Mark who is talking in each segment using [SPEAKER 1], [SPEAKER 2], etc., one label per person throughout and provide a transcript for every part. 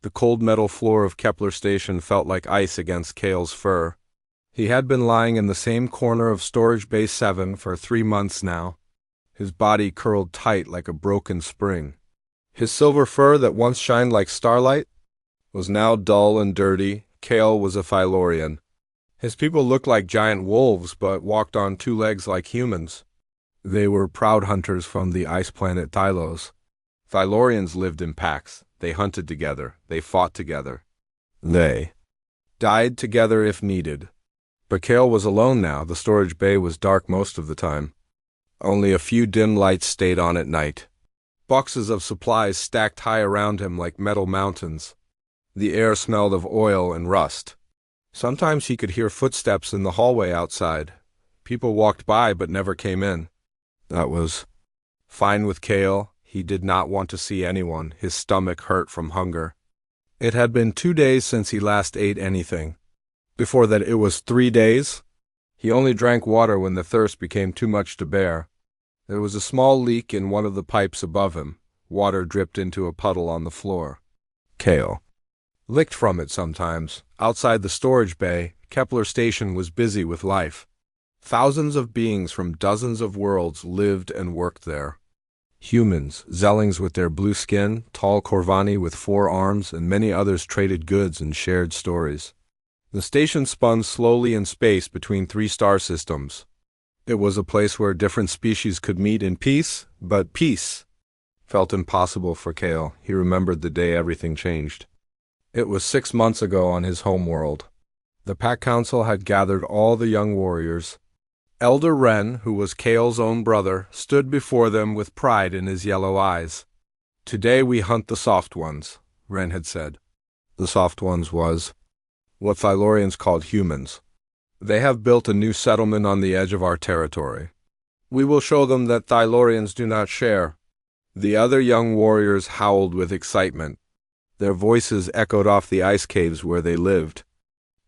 [SPEAKER 1] The cold metal floor of Kepler Station felt like ice against Cale's fur. He had been lying in the same corner of Storage Bay 7 for 3 months now, his body curled tight like a broken spring. His silver fur that once shined like starlight was now dull and dirty. Cale was a Thylaurian. His people looked like giant wolves but walked on 2 legs like humans. They were proud hunters from the ice planet Thylos. Thylaurians lived in packs. They hunted together. They fought together. They died together if needed. But Cale was alone now. The storage bay was dark most of the time. Only a few dim lights stayed on at night. Boxes of supplies stacked high around him like metal mountains. The air smelled of oil and rust. Sometimes he could hear footsteps in the hallway outside. People walked by but never came in. That was fine with Cale. He did not want to see anyone. His stomach hurt from hunger. It had been 2 days since he last ate anything. Before that it was 3 days. He only drank water when the thirst became too much to bear. There was a small leak in one of the pipes above him. Water dripped into a puddle on the floor. Cale licked from it sometimes. Outside the storage bay, Kepler Station was busy with life. Thousands of beings from dozens of worlds lived and worked there. Humans, Zellings with their blue skin, tall Corvani with 4 arms, and many others traded goods and shared stories. The station spun slowly in space between 3 star systems. It was a place where different species could meet in peace, but peace felt impossible for Cale. He remembered the day everything changed. It was 6 months ago on his homeworld. The Pack Council had gathered all the young warriors. Elder Wren, who was Cale's own brother, stood before them with pride in his yellow eyes. "Today we hunt the soft ones," Wren had said. The soft ones was what Thylaurians called humans. "They have built a new settlement on the edge of our territory. We will show them that Thylaurians do not share." The other young warriors howled with excitement. Their voices echoed off the ice caves where they lived.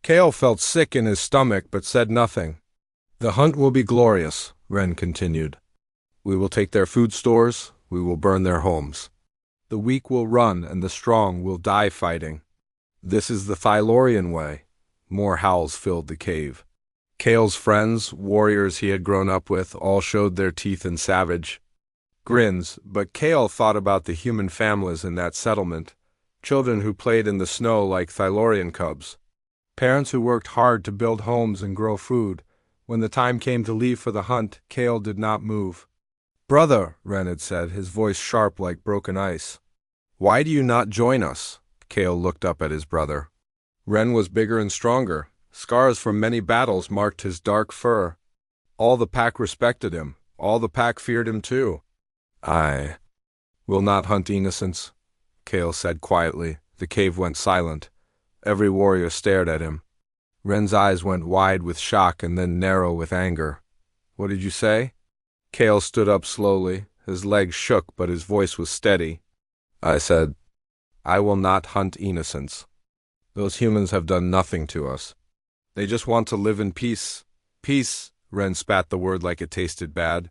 [SPEAKER 1] Cale felt sick in his stomach but said nothing. "The hunt will be glorious," Wren continued. "We will take their food stores. We will burn their homes. The weak will run and the strong will die fighting. This is the Thylaurian way." More howls filled the cave. Cale's friends, warriors he had grown up with, all showed their teeth in savage grins, but Cale thought about the human families in that settlement, children who played in the snow like Thylaurian cubs, parents who worked hard to build homes and grow food. When the time came to leave for the hunt, Cale did not move. "Brother," Wren had said, his voice sharp like broken ice, "why do you not join us?" Cale looked up at his brother. Wren was bigger and stronger. Scars from many battles marked his dark fur. All the pack respected him. All the pack feared him too. "I will not hunt innocents," Cale said quietly. The cave went silent. Every warrior stared at him. Wren's eyes went wide with shock and then narrow with anger. "What did you say?" Cale stood up slowly. His legs shook, but his voice was steady. "I said, I will not hunt innocents. Those humans have done nothing to us. They just want to live in peace." "Peace," Wren spat the word like it tasted bad.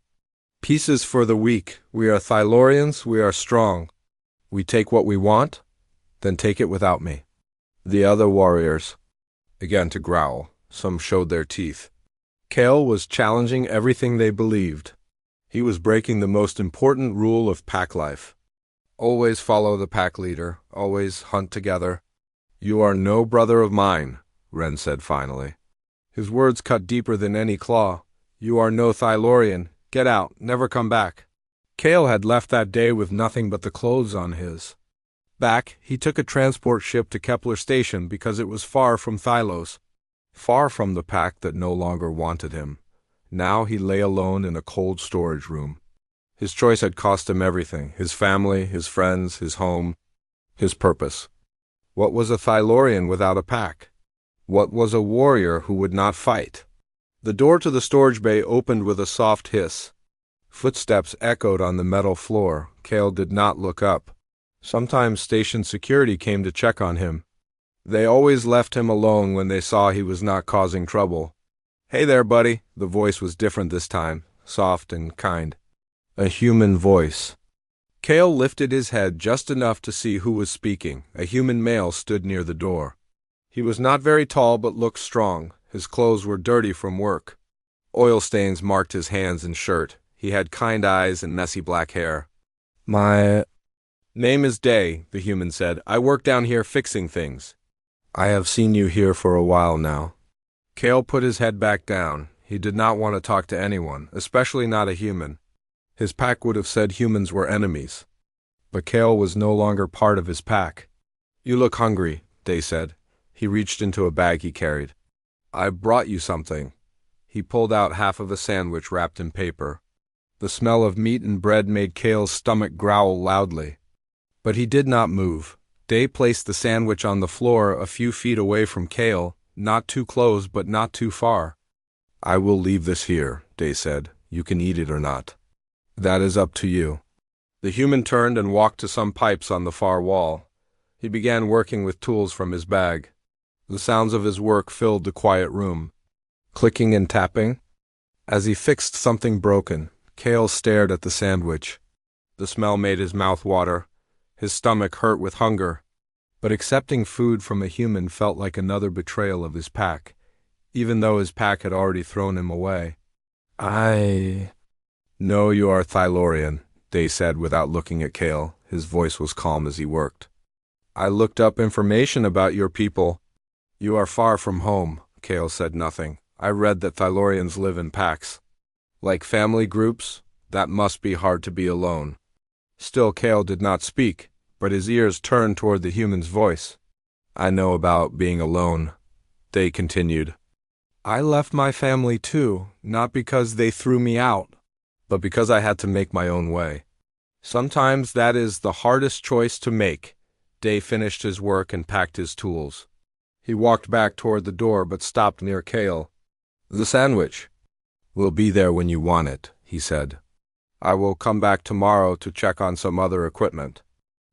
[SPEAKER 1] "Peace is for the weak. We are Thylaurians. We are strong. We take what we want, then take it without me." The other warriors began to growl. Some showed their teeth. Cale was challenging everything they believed. He was breaking the most important rule of pack life. Always follow the pack leader. Always hunt together. "You are no brother of mine," Wren said finally. His words cut deeper than any claw. "You are no Thylaurian. Get out. Never come back." Cale had left that day with nothing but the clothes on his back. He took a transport ship to Kepler Station because it was far from Thylos, far from the pack that no longer wanted him. Now he lay alone in a cold storage room. His choice had cost him everything: his family, his friends, his home, his purpose. What was a Thylaurian without a pack? What was a warrior who would not fight? The door to the storage bay opened with a soft hiss. Footsteps echoed on the metal floor. Cale did not look up. Sometimes station security came to check on him. They always left him alone when they saw he was not causing trouble. "Hey there, buddy." The voice was different this time, soft and kind. A human voice. Kale lifted his head just enough to see who was speaking. A human male stood near the door. He was not very tall but looked strong. His clothes were dirty from work. Oil stains marked his hands and shirt. He had kind eyes and messy black hair. "My name is Day," the human said. "I work down here fixing things. I have seen you here for a while now." Kale put his head back down. He did not want to talk to anyone, especially not a human. His pack would have said humans were enemies. But Kale was no longer part of his pack. "You look hungry," Day said. He reached into a bag he carried. "I brought you something." He pulled out half of a sandwich wrapped in paper. The smell of meat and bread made Kale's stomach growl loudly. But he did not move. Day placed the sandwich on the floor a few feet away from Kale, not too close but not too far. "I will leave this here," Day said. "You can eat it or not. That is up to you." The human turned and walked to some pipes on the far wall. He began working with tools from his bag. The sounds of his work filled the quiet room. Clicking and tapping. As he fixed something broken, Kale stared at the sandwich. The smell made his mouth water. His stomach hurt with hunger. But accepting food from a human felt like another betrayal of his pack, even though his pack had already thrown him away. "I know you are Thylorian," Day said without looking at Kale. His voice was calm as he worked. "I looked up information about your people." "You are far from home." Kale said nothing. "I read that Thylorians live in packs. Like family groups, that must be hard to be alone." Still Kale did not speak, but his ears turned toward the human's voice. "I know about being alone," Day continued. "I left my family too, not because they threw me out, but because I had to make my own way. Sometimes that is the hardest choice to make." Day finished his work and packed his tools. He walked back toward the door but stopped near Kale. "The sandwich will be there when you want it," he said. "I will come back tomorrow to check on some other equipment.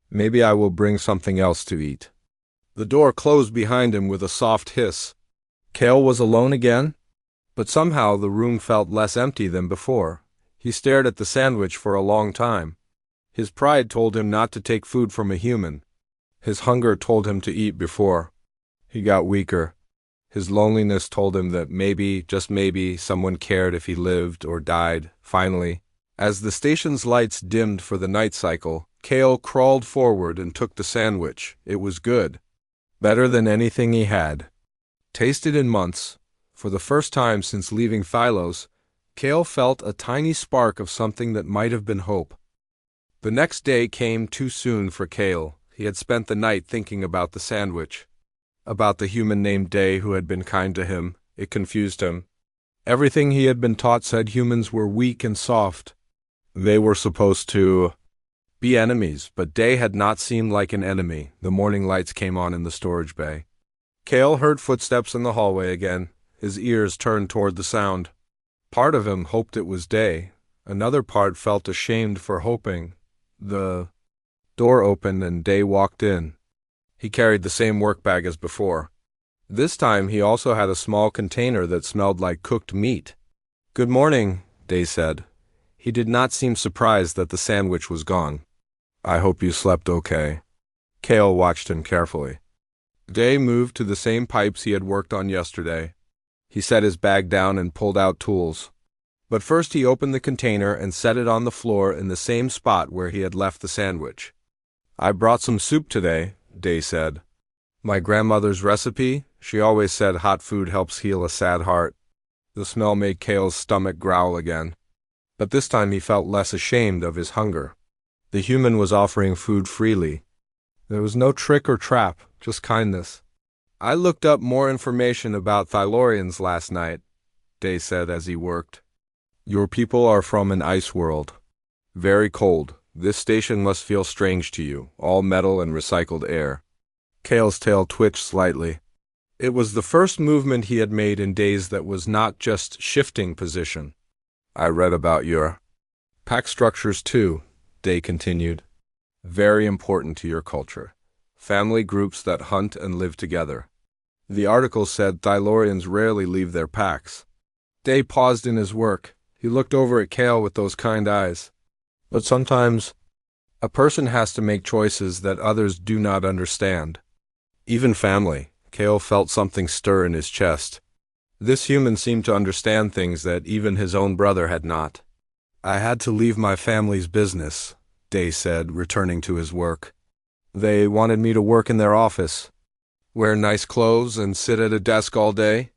[SPEAKER 1] Maybe I will bring something else to eat." The door closed behind him with a soft hiss. Kale was alone again, but somehow the room felt less empty than before. He stared at the sandwich for a long time. His pride told him not to take food from a human. His hunger told him to eat before. He got weaker. His loneliness told him that maybe, just maybe, someone cared if he lived or died. Finally, as the station's lights dimmed for the night cycle, Kale crawled forward and took the sandwich. It was good. Better than anything he had tasted in months. For the first time since leaving Thylos, Kale felt a tiny spark of something that might have been hope. The next day came too soon for Kale. He had spent the night thinking about the sandwich, about the human named Day who had been kind to him. It confused him. Everything he had been taught said humans were weak and soft. They were supposed to be enemies, but Day had not seemed like an enemy. The morning lights came on in the storage bay. Kale heard footsteps in the hallway again. His ears turned toward the sound. Part of him hoped it was Day. Another part felt ashamed for hoping. The door opened and Day walked in. He carried the same work bag as before. This time he also had a small container that smelled like cooked meat. "Good morning," Day said. He did not seem surprised that the sandwich was gone. "I hope you slept okay." Kale watched him carefully. Day moved to the same pipes he had worked on yesterday. He set his bag down and pulled out tools. But first he opened the container and set it on the floor in the same spot where he had left the sandwich. "I brought some soup today," Day said. "My grandmother's recipe. She always said hot food helps heal a sad heart." The smell made Kale's stomach growl again. But this time he felt less ashamed of his hunger. The human was offering food freely. There was no trick or trap, just kindness. "I looked up more information about Thylorians last night," Day said as he worked. "Your people are from an ice world. Very cold. This station must feel strange to you, all metal and recycled air." Kale's tail twitched slightly. It was the first movement he had made in days that was not just shifting position. "I read about your pack structures too," Day continued. "Very important to your culture. Family groups that hunt and live together. The article said Thylorians rarely leave their packs." Day paused in his work. He looked over at Kale with those kind eyes. "But sometimes A person has to make choices that others do not understand. Even family. Kale felt something stir in his chest. This human seemed to understand things that even his own brother had not. I had to leave my family's business, Day said, returning to his work. They wanted me to work in their office, wear nice clothes and sit at a desk all day.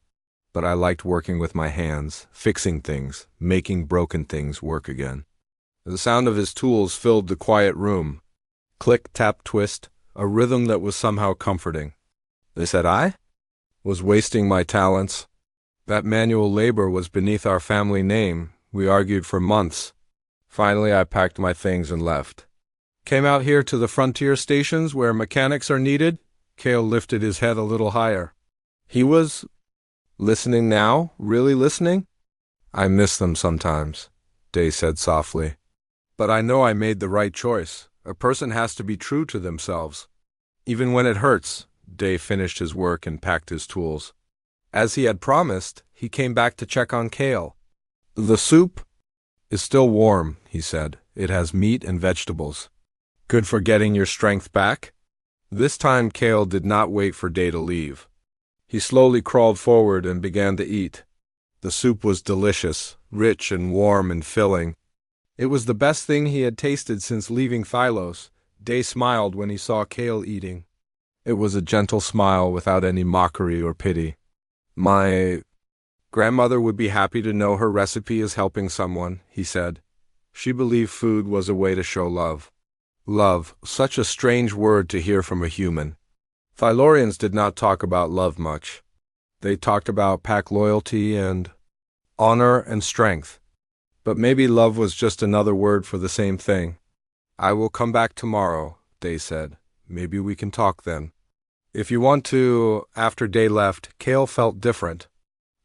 [SPEAKER 1] But I liked working with my hands, fixing things, making broken things work again. The sound of his tools filled the quiet room. Click, tap, twist, a rhythm that was somehow comforting. They said I was wasting my talents. That manual labor was beneath our family name. We argued for months. Finally, I packed my things and left. Came out here to the frontier stations where mechanics are needed. Kale lifted his head a little higher. He was listening now, really listening? I miss them sometimes, Day said softly. But I know I made the right choice. A person has to be true to themselves. Even when it hurts. Day finished his work and packed his tools. As he had promised, he came back to check on Kale. The soup is still warm, he said. It has meat and vegetables. Good for getting your strength back? This time Kale did not wait for Day to leave. He slowly crawled forward and began to eat. The soup was delicious, rich and warm and filling. It was the best thing he had tasted since leaving Thylos. Day smiled when he saw Kale eating. It was a gentle smile without any mockery or pity. My grandmother would be happy to know her recipe is helping someone, he said. She believed food was a way to show love. Love, such a strange word to hear from a human. Thylorians did not talk about love much. They talked about pack loyalty and honor and strength. But maybe love was just another word for the same thing. I will come back tomorrow, Day said. Maybe we can talk then. If you want to. After Day left, Kale felt different.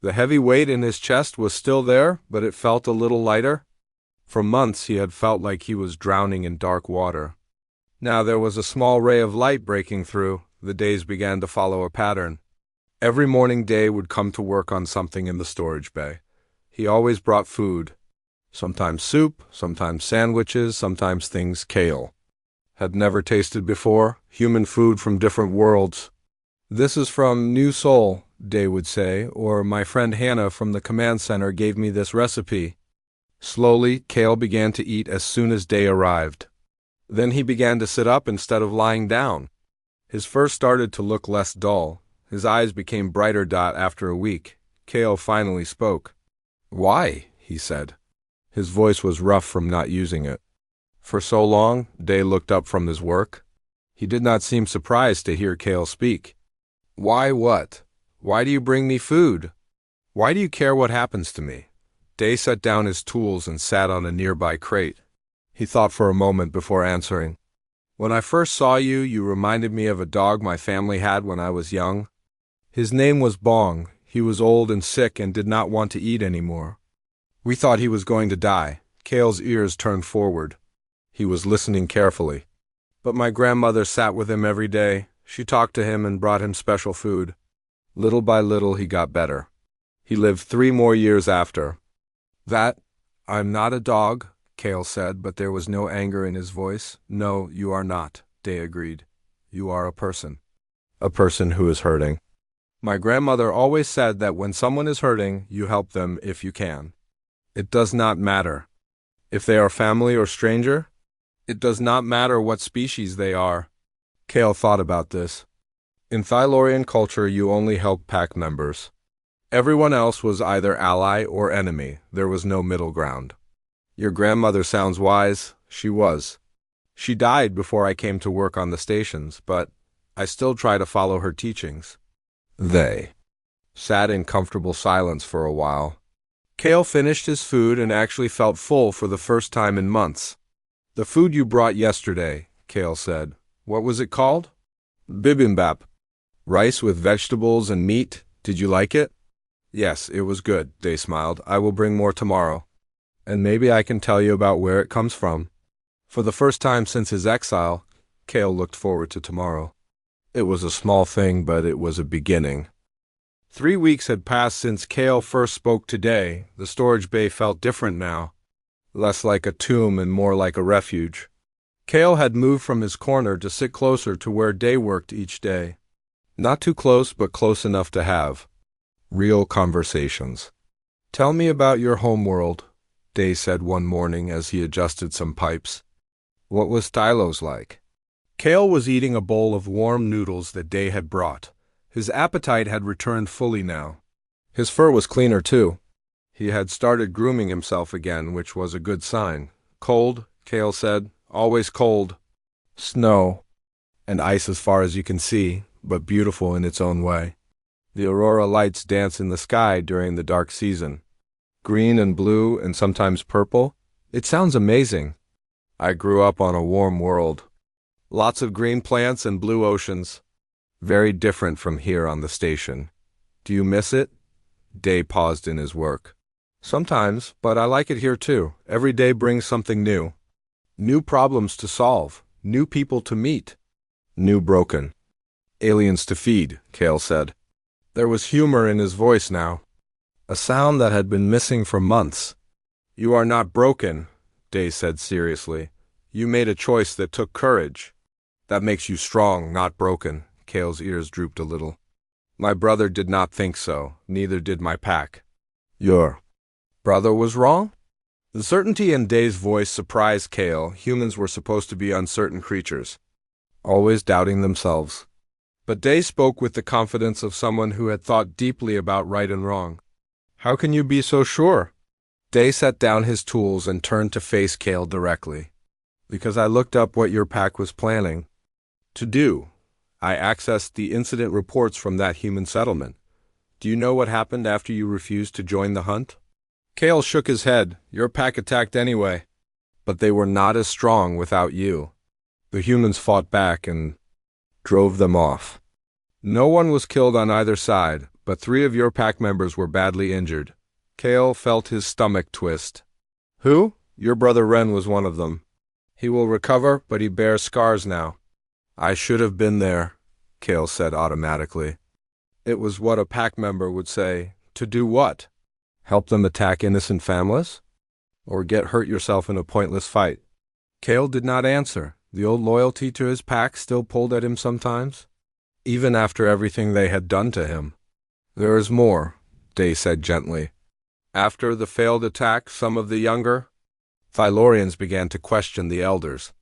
[SPEAKER 1] The heavy weight in his chest was still there, but it felt a little lighter. For months he had felt like he was drowning in dark water. Now there was a small ray of light breaking through. The days began to follow a pattern. Every morning Day would come to work on something in the storage bay. He always brought food. Sometimes soup, sometimes sandwiches, sometimes things Kale had never tasted before, human food from different worlds. This is from New Soul, Day would say, or my friend Hannah from the command center gave me this recipe. Slowly, Kale began to eat as soon as Day arrived. Then he began to sit up instead of lying down. His fur started to look less dull. His eyes became brighter after a week. Kale finally spoke. Why? He said. His voice was rough from not using it. For so long, Day looked up from his work. He did not seem surprised to hear Kale speak. Why what? Why do you bring me food? Why do you care what happens to me? Day set down his tools and sat on a nearby crate. He thought for a moment before answering. When I first saw you, you reminded me of a dog my family had when I was young. His name was Bong. He was old and sick and did not want to eat anymore. We thought he was going to die. Kale's ears turned forward. He was listening carefully. But my grandmother sat with him every day. She talked to him and brought him special food. Little by little, he got better. He lived 3 more years after. I'm not a dog, Kale said, but there was no anger in his voice. No, you are not, Day agreed. You are a person. A person who is hurting. My grandmother always said that when someone is hurting, you help them if you can. It does not matter. If they are family or stranger, it does not matter what species they are. Kale thought about this. In Thylorian culture, you only help pack members. Everyone else was either ally or enemy. There was no middle ground. Your grandmother sounds wise. She was. She died before I came to work on the stations, but I still try to follow her teachings. They sat in comfortable silence for a while. Kale finished his food and actually felt full for the first time in months. The food you brought yesterday, Kale said. What was it called? Bibimbap. Rice with vegetables and meat. Did you like it? Yes, it was good, Day smiled. I will bring more tomorrow. And maybe I can tell you about where it comes from. For the first time since his exile, Kale looked forward to tomorrow. It was a small thing, but it was a beginning. 3 weeks had passed since Kale first spoke to Day. The storage bay felt different now. Less like a tomb and more like a refuge. Kale had moved from his corner to sit closer to where Day worked each day. Not too close, but close enough to have real conversations. "Tell me about your homeworld," Day said one morning as he adjusted some pipes. "What was Stylos like?" Kale was eating a bowl of warm noodles that Day had brought. His appetite had returned fully now. His fur was cleaner, too. He had started grooming himself again, which was a good sign. "Cold," Kale said. "Always cold. Snow. And ice as far as you can see, but beautiful in its own way. The aurora lights dance in the sky during the dark season. Green and blue and sometimes purple. It sounds amazing. I grew up on a warm world. Lots of green plants and blue oceans. Very different from here on the station. Do you miss it?" Day paused in his work. "Sometimes, but I like it here too. Every day brings something new. New problems to solve. New people to meet. New broken aliens to feed," Kale said. There was humor in his voice now, a sound that had been missing for months. "You are not broken," Day said seriously. "You made a choice that took courage. That makes you strong, not broken." Kale's ears drooped a little. "My brother did not think so. Neither did my pack." "Your brother was wrong?" The certainty in Day's voice surprised Kale. Humans were supposed to be uncertain creatures, always doubting themselves. But Day spoke with the confidence of someone who had thought deeply about right and wrong. "How can you be so sure?" Day set down his tools and turned to face Kale directly. "Because I looked up what your pack was planning to do. I accessed the incident reports from that human settlement. Do you know what happened after you refused to join the hunt?" Kale shook his head. "Your pack attacked anyway. But they were not as strong without you. The humans fought back and drove them off. No one was killed on either side, but 3 of your pack members were badly injured." Kale felt his stomach twist. "Who?" "Your brother Ren was one of them. He will recover, but he bears scars now." "I should have been there," Kale said automatically. It was what a pack member would say. To do what? Help them attack innocent families? Or get hurt yourself in a pointless fight? Kale did not answer. The old loyalty to his pack still pulled at him sometimes, even after everything they had done to him. "There is more," Day said gently. "After the failed attack, some of the younger Thylorians began to question the elders.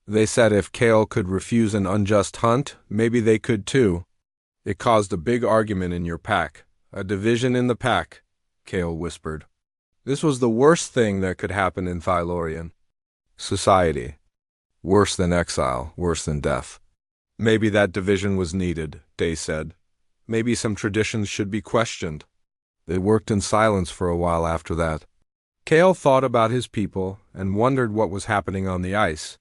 [SPEAKER 1] They said if Kale could refuse an unjust hunt, maybe they could too. It caused a big argument in your pack. A division in the pack," Kale whispered. "This was the worst thing that could happen in Thylorian society. Worse than exile, worse than death." "Maybe that division was needed," Day said. "Maybe some traditions should be questioned." They worked in silence for a while after that. Kale thought about his people and wondered what was happening on the ice.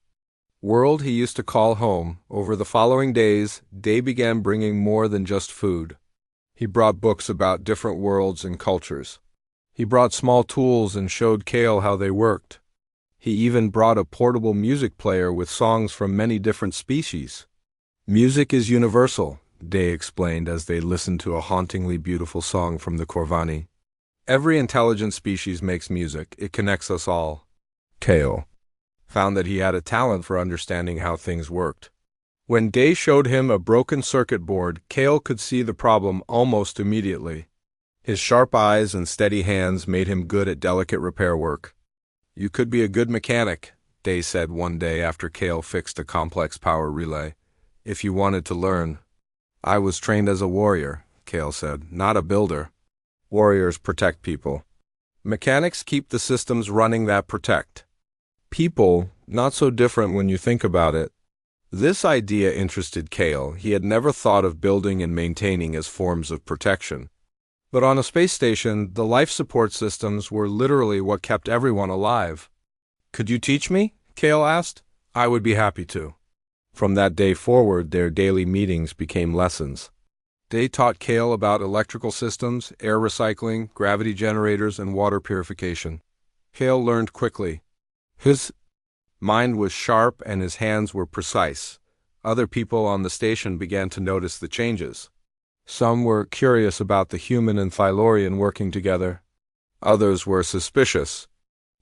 [SPEAKER 1] World he used to call home. Over the following days, Day began bringing more than just food. He brought books about different worlds and cultures. He brought small tools and showed Kale how they worked. He even brought a portable music player with songs from many different species. "Music is universal," Day explained as they listened to a hauntingly beautiful song from the Corvani. "Every intelligent species makes music. It connects us all." Kale found that he had a talent for understanding how things worked. When Day showed him a broken circuit board, Kale could see the problem almost immediately. His sharp eyes and steady hands made him good at delicate repair work. "You could be a good mechanic," Day said one day after Kale fixed a complex power relay, "if you wanted to learn." "I was trained as a warrior," Kale said, "not a builder. Warriors protect people. Mechanics keep the systems running that protect people. Not so different when you think about it." This idea interested Kale. He had never thought of building and maintaining as forms of protection. But on a space station, the life support systems were literally what kept everyone alive. "Could you teach me?" Kale asked. "I would be happy to." From that day forward, their daily meetings became lessons. Day taught Kale about electrical systems, air recycling, gravity generators, and water purification. Kale learned quickly. His mind was sharp and his hands were precise. Other people on the station began to notice the changes. Some were curious about the human and Thylorian working together. Others were suspicious.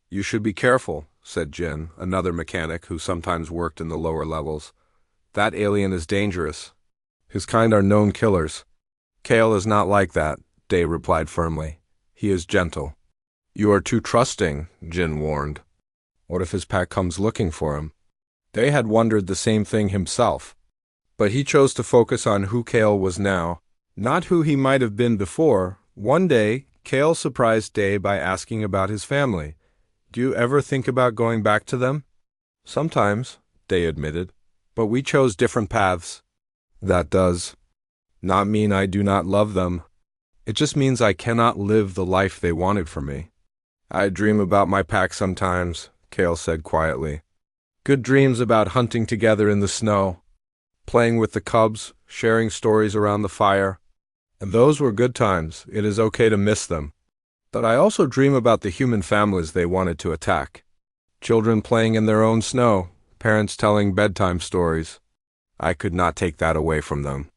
[SPEAKER 1] "You should be careful," said Jin, another mechanic who sometimes worked in the lower levels. That alien is dangerous. His kind are known killers. Kale is not like that, Day replied firmly. He is gentle. You are too trusting, Jin warned. What if his pack comes looking for him? Day had wondered the same thing himself. But he chose to focus on who Kale was now, not who he might have been before. One day, Kale surprised Day by asking about his family. Do you ever think about going back to them? Sometimes, Day admitted, but we chose different paths. That does not mean I do not love them. It just means I cannot live the life they wanted for me. I dream about my pack sometimes, Kale said quietly. Good dreams about hunting together in the snow, playing with the cubs, sharing stories around the fire. And those were good times. It is okay to miss them. But I also dream about the human families they wanted to attack. Children playing in their own snow, parents telling bedtime stories. I could not take that away from them.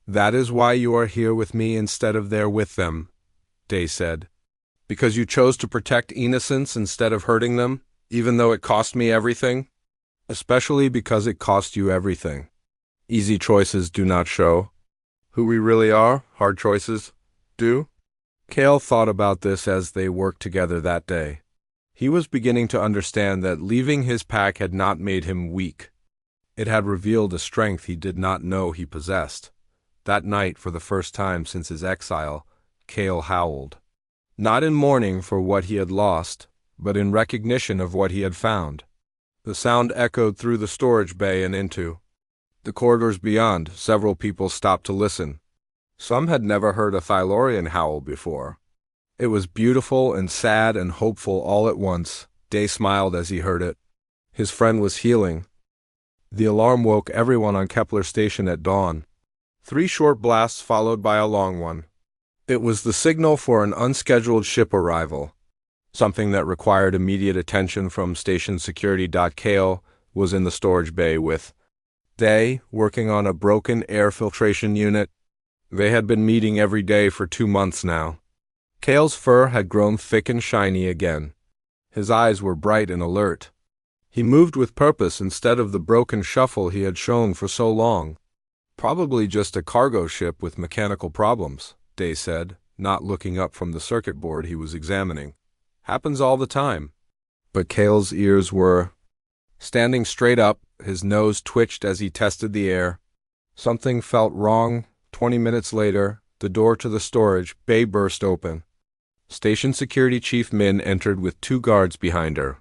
[SPEAKER 1] That is why you are here with me instead of there with them, Day said. Because you chose to protect innocents instead of hurting them, even though it cost me everything? Especially because it cost you everything. Easy choices do not show who we really are. Hard choices do. Kale thought about this as they worked together that day. He was beginning to understand that leaving his pack had not made him weak. It had revealed a strength he did not know he possessed. That night, for the first time since his exile, Kale howled. Not in mourning for what he had lost, but in recognition of what he had found. The sound echoed through the storage bay and into the corridors beyond. Several people stopped to listen. Some had never heard a Thylaurian howl before. It was beautiful and sad and hopeful all at once. Day smiled as he heard it. His friend was healing. The alarm woke everyone on Kepler Station at dawn. 3 short blasts followed by a long one. It was the signal for an unscheduled ship arrival. Something that required immediate attention from station security. Kale was in the storage bay with Day, working on a broken air filtration unit. They had been meeting every day for 2 months now. Kale's fur had grown thick and shiny again. His eyes were bright and alert. He moved with purpose instead of the broken shuffle he had shown for so long. Probably just a cargo ship with mechanical problems, Day said, not looking up from the circuit board he was examining. Happens all the time. But Kale's ears were standing straight up. His nose twitched as he tested the air. Something felt wrong. 20 minutes later, the door to the storage bay burst open. Station Security Chief Min entered with 2 guards behind her.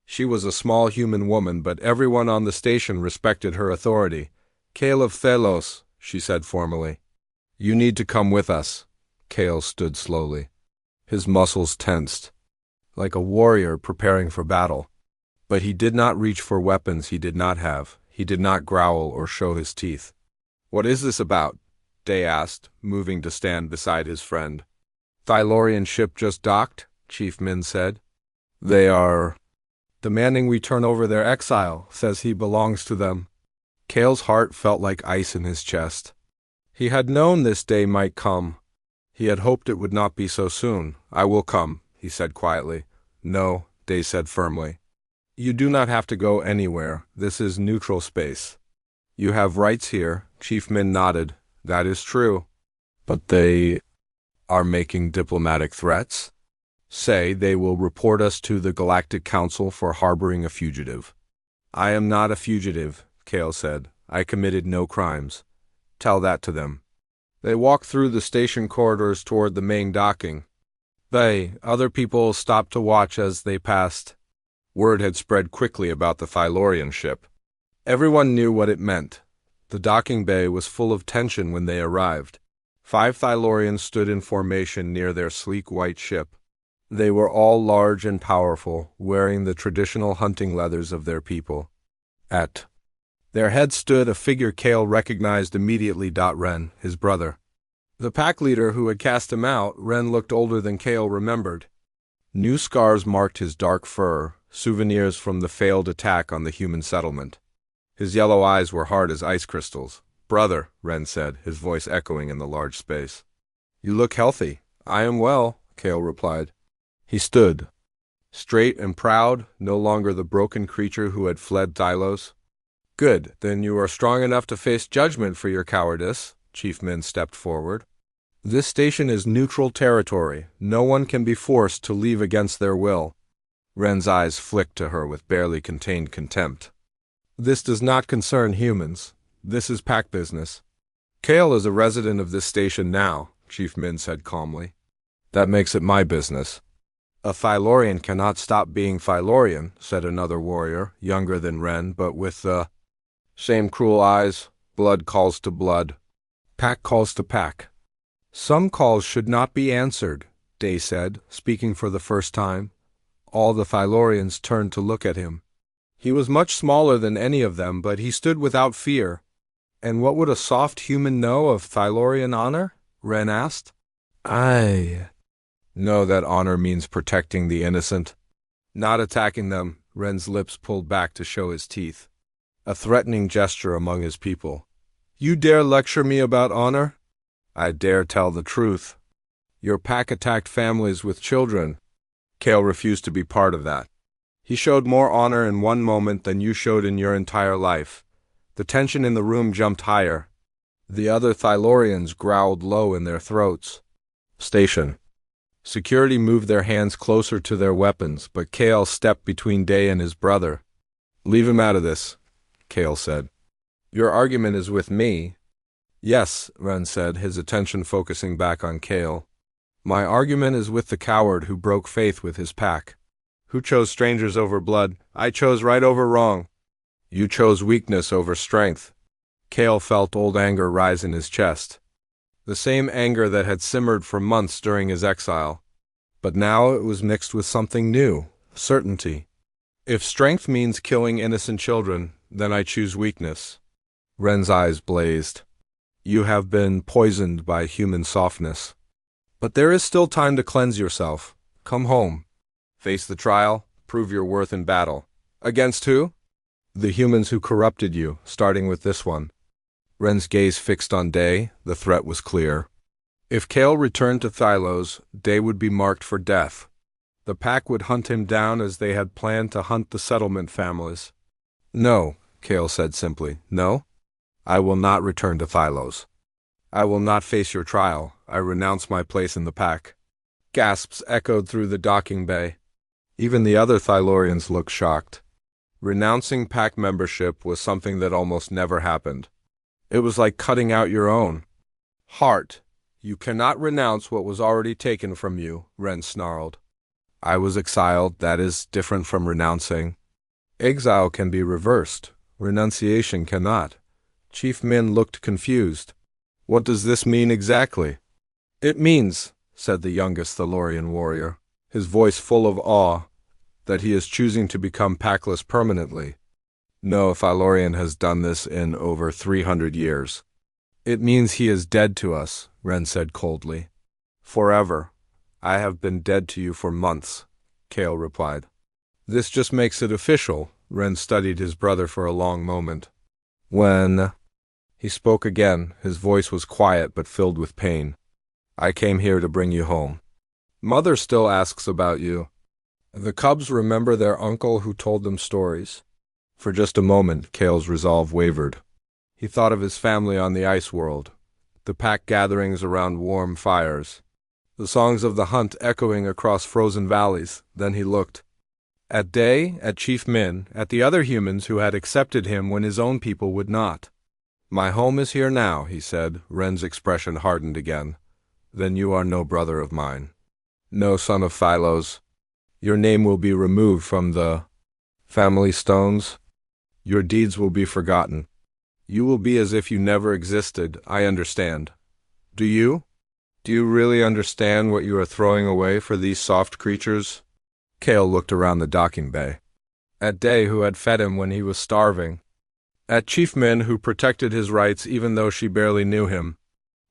[SPEAKER 1] She was a small human woman, but everyone on the station respected her authority. Kale of Thelos, she said formally. You need to come with us. Kale stood slowly. His muscles tensed, like a warrior preparing for battle. But he did not reach for weapons he did not have. He did not growl or show his teeth. What is this about? Day asked, moving to stand beside his friend. Thylaurian ship just docked, Chief Min said. They are demanding we turn over their exile, says he belongs to them. Kale's heart felt like ice in his chest. He had known this day might come. He had hoped it would not be so soon. I will come, he said quietly. No, Day said firmly. You do not have to go anywhere. This is neutral space. You have rights here, Chief Min nodded. That is true. But they are making diplomatic threats. Say they will report us to the Galactic Council for harboring a fugitive. I am not a fugitive, Kale said. I committed no crimes. Tell that to them. They walked through the station corridors toward the main docking. Other people stopped to watch as they passed. Word had spread quickly about the Thylaurian ship. Everyone knew what it meant. The docking bay was full of tension when they arrived. 5 Thylaurians stood in formation near their sleek white ship. They were all large and powerful, wearing the traditional hunting leathers of their people. At their head stood a figure Kale recognized immediately. Ren, his brother. The pack leader who had cast him out. Ren looked older than Kale remembered. New scars marked his dark fur, souvenirs from the failed attack on the human settlement. His yellow eyes were hard as ice crystals. Brother, Ren said, his voice echoing in the large space. You look healthy. I am well, Kale replied. He stood, Straight and proud, no longer the broken creature who had fled Thylos. Good, then you are strong enough to face judgment for your cowardice. Chief Min stepped forward. This station is neutral territory. No one can be forced to leave against their will. Ren's eyes flicked to her with barely contained contempt. This does not concern humans. This is pack business. Kale is a resident of this station now, Chief Min said calmly. That makes it my business. A Thylorian cannot stop being Thylorian, said another warrior, younger than Ren, but with the same cruel eyes. Blood calls to blood. Pack calls to pack. Some calls should not be answered, Day said, speaking for the first time. All the Thylorians turned to look at him. He was much smaller than any of them, but he stood without fear. And what would a soft human know of Thylorian honor? Ren asked. I know that honor means protecting the innocent. Not attacking them. Ren's lips pulled back to show his teeth. A threatening gesture among his people. You dare lecture me about honor? I dare tell the truth. Your pack attacked families with children. Kale refused to be part of that. He showed more honor in one moment than you showed in your entire life. The tension in the room jumped higher. The other Thylorians growled low in their throats. Station. Security moved their hands closer to their weapons, but Kale stepped between Day and his brother. Leave him out of this, Kale said. Your argument is with me. Yes, Ren said, his attention focusing back on Kale. My argument is with the coward who broke faith with his pack. Who chose strangers over blood? I chose right over wrong. You chose weakness over strength. Kale felt old anger rise in his chest. The same anger that had simmered for months during his exile. But now it was mixed with something new, certainty. If strength means killing innocent children, then I choose weakness. Ren's eyes blazed. You have been poisoned by human softness. But there is still time to cleanse yourself. Come home. Face the trial. Prove your worth in battle. Against who? The humans who corrupted you, starting with this one. Ren's gaze fixed on Day. The threat was clear. If Kale returned to Thylos, Day would be marked for death. The pack would hunt him down as they had planned to hunt the settlement families. No, Kale said simply. No? I will not return to Thylos. I will not face your trial. I renounce my place in the pack. Gasps echoed through the docking bay. Even the other Thylorians looked shocked. Renouncing pack membership was something that almost never happened. It was like cutting out your own heart. You cannot renounce what was already taken from you, Ren snarled. I was exiled. That is different from renouncing. Exile can be reversed. Renunciation cannot. Chief Min looked confused. What does this mean exactly? It means, said the youngest Thylorian warrior, his voice full of awe, that he is choosing to become packless permanently. No Thylorian has done this in over 300 years. It means he is dead to us, Ren said coldly. Forever. I have been dead to you for months, Kale replied. This just makes it official. Ren studied his brother for a long moment. When he spoke again, his voice was quiet but filled with pain. I came here to bring you home. Mother still asks about you. The cubs remember their uncle who told them stories. For just a moment, Kale's resolve wavered. He thought of his family on the ice world, the pack gatherings around warm fires, the songs of the hunt echoing across frozen valleys. Then he looked. At Day, at Chief Min, at the other humans who had accepted him when his own people would not. My home is here now, he said. Ren's expression hardened again. Then you are no brother of mine. No son of Thylos. Your name will be removed from the family stones. Your deeds will be forgotten. You will be as if you never existed. I understand. Do you? Do you really understand what you are throwing away for these soft creatures? Kale looked around the docking bay. At Day, who had fed him when he was starving. At Chief Min, who protected his rights even though she barely knew him.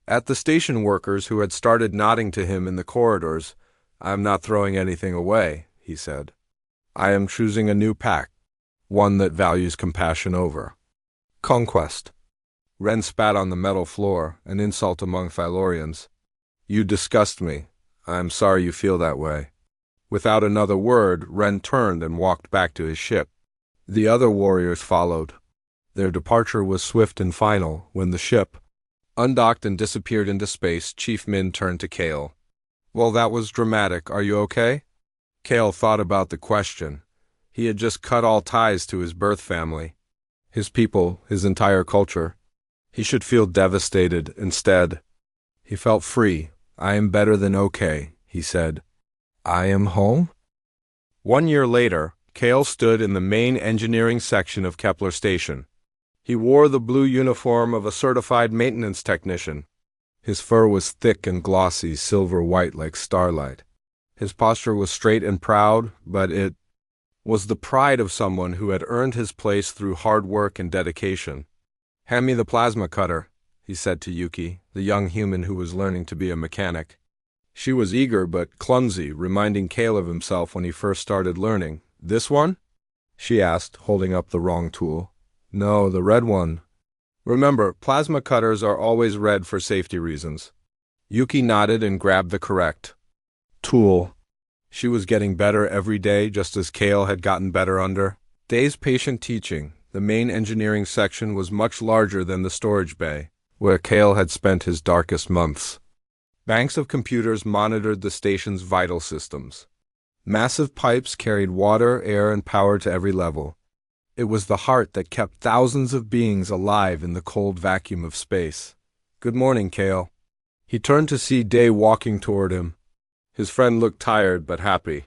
[SPEAKER 1] At the station workers who had started nodding to him in the corridors. I am not throwing anything away, he said. I am choosing a new pack, one that values compassion over conquest. Ren spat on the metal floor, an insult among Thylorians. You disgust me. I am sorry you feel that way. Without another word, Ren turned and walked back to his ship. The other warriors followed. Their departure was swift and final. When the ship undocked and disappeared into space, Chief Min turned to Kale. "Well, that was dramatic. Are you okay?" Kale thought about the question. He had just cut all ties to his birth family, his people, his entire culture. He should feel devastated. Instead, he felt free. "I am better than okay," he said. "I am home?" 1 year later, Kale stood in the main engineering section of Kepler Station. He wore the blue uniform of a certified maintenance technician. His fur was thick and glossy, silver-white like starlight. His posture was straight and proud, but it was the pride of someone who had earned his place through hard work and dedication. "Hand me the plasma cutter," he said to Yuki, the young human who was learning to be a mechanic. She was eager but clumsy, reminding Kale of himself when he first started learning. "This one?" she asked, holding up the wrong tool. "No, the red one." Remember, plasma cutters are always red for safety reasons. Yuki nodded and grabbed the correct tool. She was getting better every day, just as Kale had gotten better under days patient teaching. The main engineering section was much larger than the storage bay, where Kale had spent his darkest months. Banks of computers monitored the station's vital systems. Massive pipes carried water, air, and power to every level. It was the heart that kept thousands of beings alive in the cold vacuum of space. "Good morning, Kale." He turned to see Day walking toward him. His friend looked tired but happy.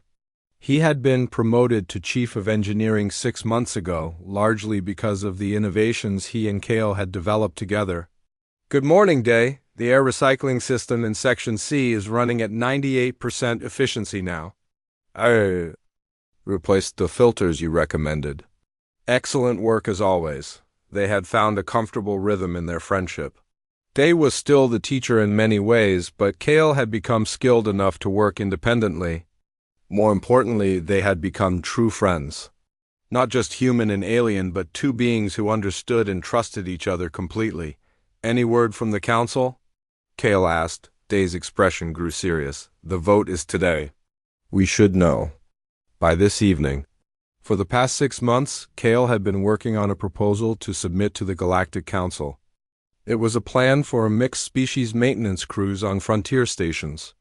[SPEAKER 1] He had been promoted to Chief of Engineering 6 months ago, largely because of the innovations he and Kale had developed together. "Good morning, Day. The air recycling system in Section C is running at 98% efficiency now. I replaced the filters you recommended." "Excellent work as always." They had found a comfortable rhythm in their friendship. Day was still the teacher in many ways, but Kale had become skilled enough to work independently. More importantly, they had become true friends. Not just human and alien, but two beings who understood and trusted each other completely. "Any word from the council?" Kale asked. Day's expression grew serious. "The vote is today. We should know by this evening." For the past 6 months, Kale had been working on a proposal to submit to the Galactic Council. It was a plan for a mixed species maintenance cruise on frontier stations.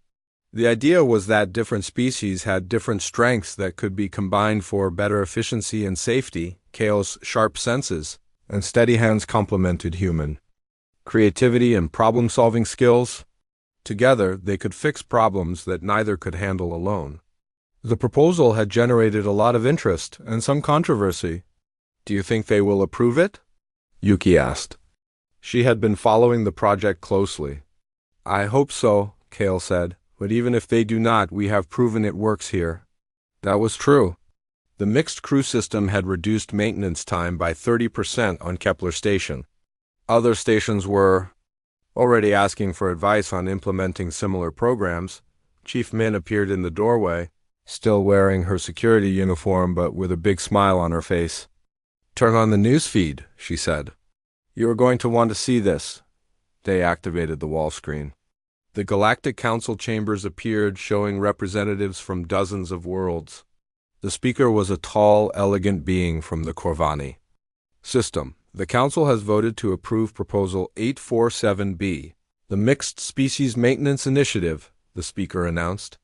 [SPEAKER 1] The idea was that different species had different strengths that could be combined for better efficiency and safety. Kale's sharp senses and steady hands complemented human creativity and problem-solving skills. Together, they could fix problems that neither could handle alone. The proposal had generated a lot of interest and some controversy. "Do you think they will approve it?" Yuki asked. She had been following the project closely. "I hope so," Kale said, "but even if they do not, we have proven it works here." That was true. The mixed crew system had reduced maintenance time by 30% on Kepler Station. Other stations were already asking for advice on implementing similar programs. Chief Min appeared in the doorway, still wearing her security uniform but with a big smile on her face. "Turn on the news feed," she said. "You are going to want to see this." They activated the wall screen. The Galactic Council chambers appeared, showing representatives from dozens of worlds. The speaker was a tall, elegant being from the Corvani system. "The Council has voted to approve Proposal 847B, the Mixed Species Maintenance Initiative," the speaker announced.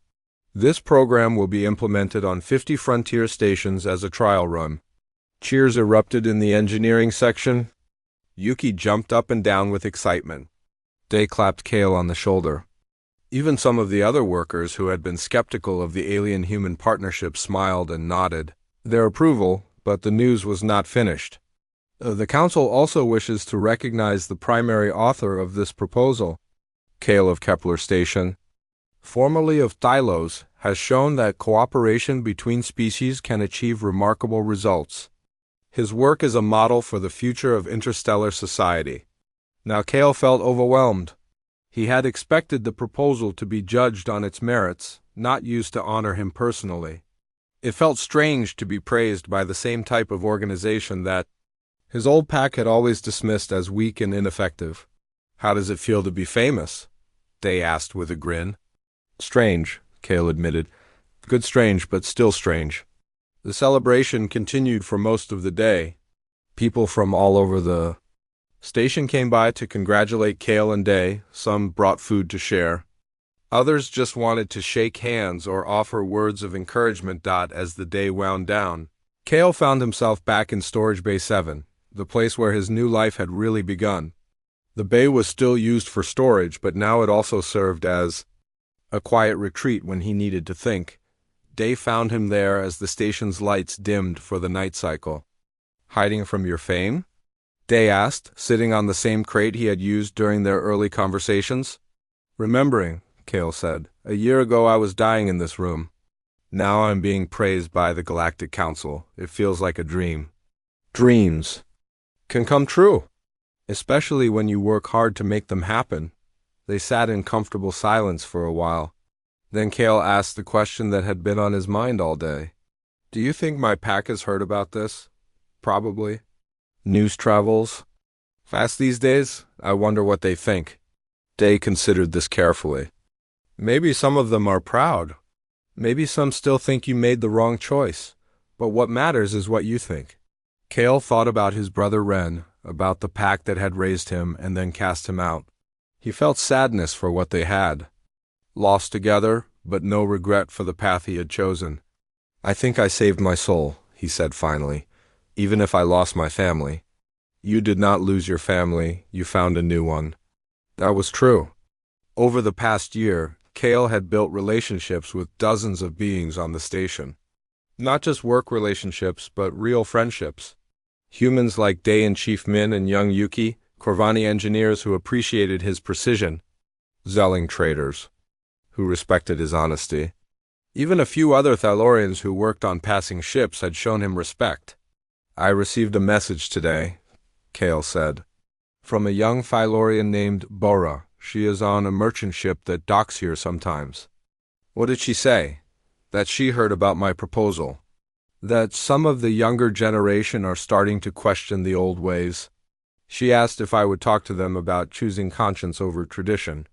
[SPEAKER 1] "This program will be implemented on 50 frontier stations as a trial run." Cheers erupted in the engineering section. Yuki jumped up and down with excitement. Day clapped Kale on the shoulder. Even some of the other workers who had been skeptical of the alien-human partnership smiled and nodded their approval, but the news was not finished. "The Council also wishes to recognize the primary author of this proposal, Kale of Kepler Station, formerly of Thylos, has shown that cooperation between species can achieve remarkable results. His work is a model for the future of interstellar society." Now Kale felt overwhelmed. He had expected the proposal to be judged on its merits, not used to honor him personally. It felt strange to be praised by the same type of organization that his old pack had always dismissed as weak and ineffective. "How does it feel to be famous?" Day asked with a grin. "Strange," Kale admitted. Good strange, but still strange. The celebration continued for most of the day. People from all over the station came by to congratulate Kale and Day. Some brought food to share. Others just wanted to shake hands or offer words of encouragement. As the day wound down, Kale found himself back in Storage Bay 7, the place where his new life had really begun. The bay was still used for storage, but now it also served as a quiet retreat when he needed to think. Day found him there as the station's lights dimmed for the night cycle. "Hiding from your fame?" Day asked, sitting on the same crate he had used during their early conversations. "Remembering," Kale said. "A year ago I was dying in this room. Now I'm being praised by the Galactic Council. It feels like a dream." Dreams can come true, especially when you work hard to make them happen. They sat in comfortable silence for a while. Then Kale asked the question that had been on his mind all day. "Do you think my pack has heard about this?" "Probably. News travels fast these days. I wonder what they think." Day considered this carefully. "Maybe some of them are proud. Maybe some still think you made the wrong choice. But what matters is what you think." Kale thought about his brother Ren, about the pack that had raised him and then cast him out. He felt sadness for what they had lost together, but no regret for the path he had chosen. "I think I saved my soul," he said finally, "even if I lost my family." "You did not lose your family, you found a new one." That was true. Over the past year, Kale had built relationships with dozens of beings on the station. Not just work relationships, but real friendships. Humans like Day and Chief Min and young Yuki, Corvani engineers who appreciated his precision, Zelling traders who respected his honesty. Even a few other Thylorians who worked on passing ships had shown him respect. "I received a message today," Kale said, "from a young Thylorian named Bora. She is on a merchant ship that docks here sometimes." "What did she say?" "That she heard about my proposal. That some of the younger generation are starting to question the old ways. She asked if I would talk to them about choosing conscience over tradition."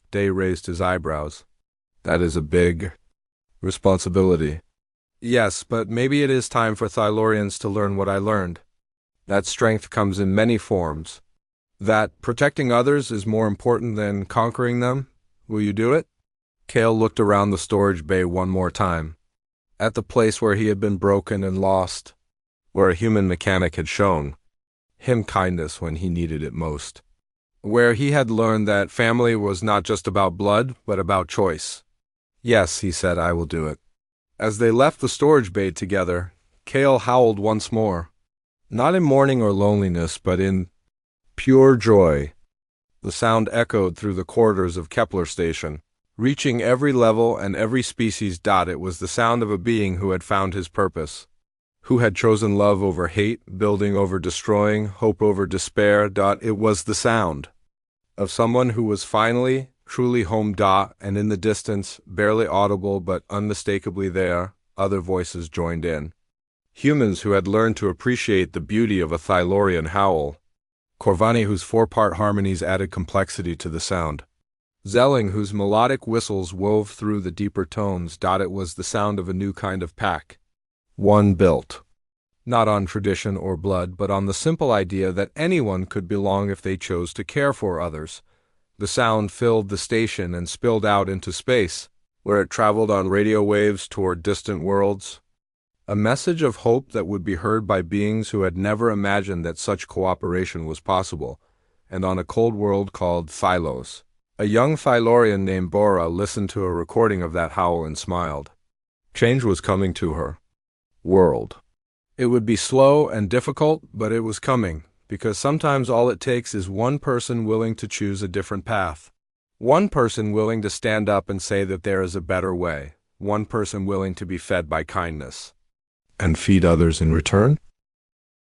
[SPEAKER 1] Day raised his eyebrows. "That is a big responsibility." "Yes, but maybe it is time for Thylorians to learn what I learned. That strength comes in many forms. That protecting others is more important than conquering them. Will you do it?" Kale looked around the storage bay one more time. At the place where he had been broken and lost, where a human mechanic had shown him kindness when he needed it most. Where he had learned that family was not just about blood, but about choice. "Yes," he said, "I will do it." As they left the storage bay together, Kale howled once more. Not in mourning or loneliness, but in pure joy. The sound echoed through the corridors of Kepler Station, reaching every level and every species. It was the sound of a being who had found his purpose, who had chosen love over hate, building over destroying, hope over despair. It was the sound of someone who was finally, truly home. And in the distance, barely audible but unmistakably there, other voices joined in. Humans who had learned to appreciate the beauty of a Thylorian howl. Corvani whose four-part harmonies added complexity to the sound. Zelling whose melodic whistles wove through the deeper tones. It was the sound of a new kind of pack. One built not on tradition or blood, but on the simple idea that anyone could belong if they chose to care for others. The sound filled the station and spilled out into space, where it traveled on radio waves toward distant worlds. A message of hope that would be heard by beings who had never imagined that such cooperation was possible. And on a cold world called Thylos, a young Thylorian named Bora listened to a recording of that howl and smiled. Change was coming to her world. It would be slow and difficult, but it was coming, because sometimes all it takes is one person willing to choose a different path. One person willing to stand up and say that there is a better way. One person willing to be fed by kindness. And feed others in return?